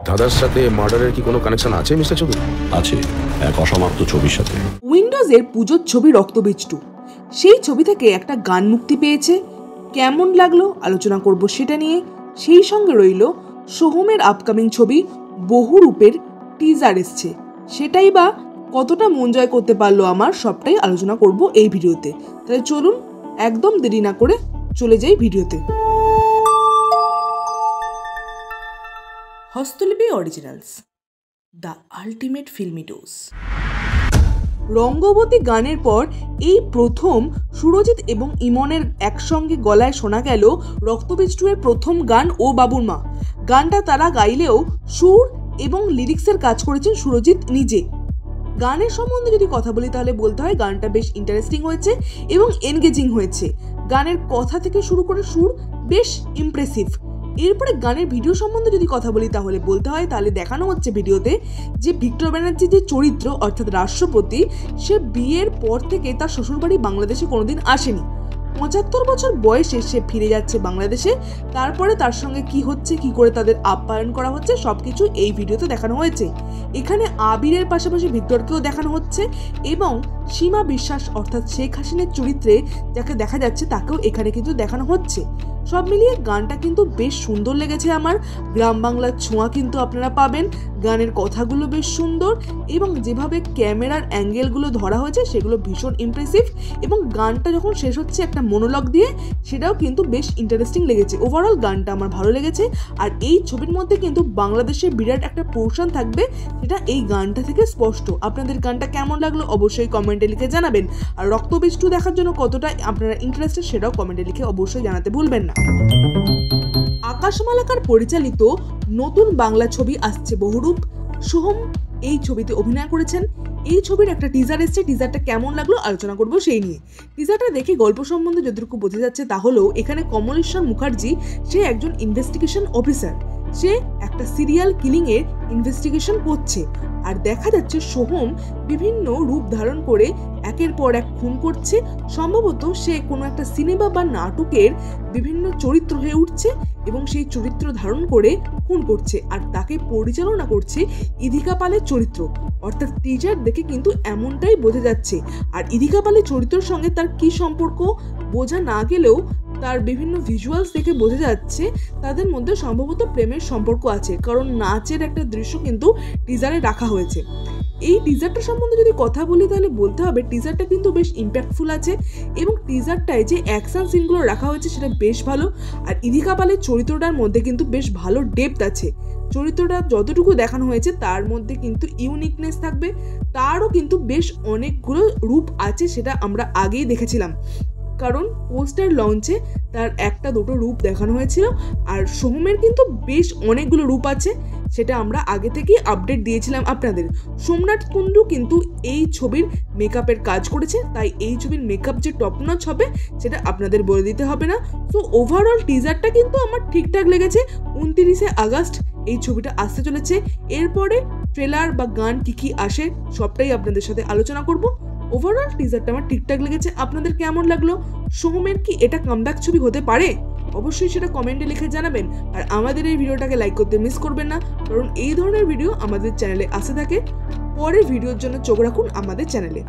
দাদার সাথে মার্ডারের কি কোনো কানেকশন আছে মিস্টার চৌধুরী? আছে, এক অসমাপ্ত ছবির সাথে। উইন্ডোজের পুজোর ছবি রক্তবীজ 2, সেই ছবি থেকে একটা গান মুক্তি পেয়েছে। কেমন লাগলো আলোচনা করব সেটা নিয়ে। সেই সঙ্গে রইল সোহমের আপকামিং ছবি বহুরূপের টিজার এসছে, সেটাই বা কতটা মন জয় করতে পারলো আমার, সবটাই আলোচনা করব এই ভিডিওতে। তাহলে চলুন একদম দেরি না করে চলে যাই ভিডিওতে। Hastolipi originals, the ultimate filmy dose. Rangabati গানের পর এই প্রথম সুরজিৎ এবং ইমনের একসঙ্গে গলায় শোনা গেল রক্তবীজ 2 এর প্রথম গান ও বাবুর মা। গানটা তারা গাইলেও সুর এবং লিরিক্সের কাজ করেছেন সুরজিৎ নিজে। গানের সম্বন্ধে যদি কথা বলি তাহলে বলতে হয় গানটা বেশ ইন্টারেস্টিং হয়েছে এবং এনগেজিং হয়েছে। গানের কথা থেকে শুরু করে সুর বেশ ইমপ্রেসিভ। এরপরে গানের ভিডিও সম্বন্ধে যদি কথা বলি তাহলে বলতে হয়, তাহলে দেখানো হচ্ছে ভিডিওতে যে ভিক্টর ব্যানার্জি যে চরিত্র অর্থাৎ রাষ্ট্রপতি, সে বিয়ের পর থেকে তার শ্বশুরবাড়ি বাংলাদেশে কোনোদিন আসেনি। 75 বছর বয়সে সে ফিরে যাচ্ছে বাংলাদেশে। তারপরে তার সঙ্গে কি হচ্ছে, কি করে তাদের আপ্যায়ন করা হচ্ছে, সবকিছু এই ভিডিওতে দেখানো হয়েছে। এখানে আবিরের পাশাপাশি ভিক্টরকেও দেখানো হচ্ছে এবং সীমা বিশ্বাস অর্থাৎ শেখ হাসিনার চরিত্রে যাকে দেখা যাচ্ছে তাকেও এখানে কিন্তু দেখানো হচ্ছে। সব মিলিয়ে গানটা কিন্তু বেশ সুন্দর লেগেছে আমার। গ্রাম বাংলার ছোঁয়া কিন্তু আপনারা পাবেন। গানের কথাগুলো বেশ সুন্দর এবং যেভাবে ক্যামেরার অ্যাঙ্গেলগুলো ধরা হয়েছে সেগুলো ভীষণ ইমপ্রেসিভ। এবং গানটা যখন শেষ হচ্ছে একটা মনোলগ দিয়ে, সেটাও কিন্তু বেশ ইন্টারেস্টিং লেগেছে। ওভারঅল গানটা আমার ভালো লেগেছে। আর এই ছবির মধ্যে কিন্তু বাংলাদেশের বিরাট একটা পোর্শন থাকবে, সেটা এই গানটা থেকে স্পষ্ট। আপনাদের গানটা কেমন লাগলো অবশ্যই কমেন্টে লিখে জানাবেন। আর রক্তবীজ 2 দেখার জন্য কতটা আপনারা ইন্টারেস্টেড সেটাও কমেন্টে লিখে অবশ্যই জানাতে ভুলবেন না। আকাশ মালাকার পরিচালিত নতুন বাংলা ছবি আসছে বহুরূপ। সোহম এই ছবিতে অভিনয় করেছেন। এই ছবির একটা টিজার এসছে, টিজারটা কেমন লাগলো আলোচনা করব সেই নিয়ে। টিজারটা দেখে গল্প সম্বন্ধে যতটুকু বোঝা যাচ্ছে তা হলো এখানে কমলেশ্বর মুখার্জি সে একজন ইনভেস্টিগেশন অফিসার। সে একটা সিরিয়াল কিলিং এর ইনভেস্টিগেশন করছে। আর দেখা যাচ্ছে সোহম বিভিন্ন রূপ ধারণ করে একের পর এক খুন করছে। সম্ভবত সে কোনো একটা সিনেমা বা নাটকের বিভিন্ন চরিত্র হয়ে উঠছে এবং সেই চরিত্র ধারণ করে খুন করছে। আর তাকে পরিচালনা করছে ইধিকা পালের চরিত্র। অর্থাৎ টিজার দেখে কিন্তু এমনটাই বোঝা যাচ্ছে। আর ইধিকা পালের চরিত্রের সঙ্গে তার কি সম্পর্ক বোঝা না গেলেও তার বিভিন্ন ভিজুয়ালস দেখে বোঝা যাচ্ছে তাদের মধ্যে সম্ভবত প্রেমের সম্পর্ক আছে, কারণ নাচের একটা দৃশ্য কিন্তু টিজারে রাখা হয়েছে। এই টিজারটা সম্বন্ধে যদি কথা বলি তাহলে বলতে হবে টিজারটা কিন্তু বেশ ইম্প্যাক্টফুল আছে এবং টিজারটায় যে অ্যাকশন সিনগুলো রাখা হয়েছে সেটা বেশ ভালো। আর ইধিকা পালের চরিত্রটার মধ্যে কিন্তু বেশ ভালো ডেপথ আছে। চরিত্রটা যতটুকু দেখানো হয়েছে তার মধ্যে কিন্তু ইউনিকনেস থাকবে। তারও কিন্তু বেশ অনেকগুলো রূপ আছে, সেটা আমরা আগেই দেখেছিলাম, কারণ পোস্টার লঞ্চে তার একটা দুটো রূপ দেখানো হয়েছিল। আর সোহমের কিন্তু বেশ অনেকগুলো রূপ আছে, সেটা আমরা আগে থেকেই আপডেট দিয়েছিলাম আপনাদের। সোমনাথ কুণ্ডু কিন্তু এই ছবির মেকআপের কাজ করেছে, তাই এই ছবির মেকআপ যে টপ নচ হবে সেটা আপনাদের বলে দিতে হবে না। তো ওভারঅল টিজারটা কিন্তু আমার ঠিকঠাক লেগেছে। 29শে আগস্ট এই ছবিটা আসতে চলেছে। এরপরে ট্রেলার বা গান কি আসে সবটাই আপনাদের সাথে আলোচনা করব। ওভারঅল টিজারটা আমার ঠিকঠাক লেগেছে। আপনাদের কেমন লাগলো? সোহমের কি এটা কামব্যাক ছবি হতে পারে? অবশ্যই সেটা কমেন্টে লিখে জানাবেন। আর আমাদের এই ভিডিওটাকে লাইক করতে মিস করবেন না, কারণ এই ধরনের ভিডিও আমাদের চ্যানেলে আসে থাকে। পরের ভিডিওর জন্য চোখ রাখুন আমাদের চ্যানেলে।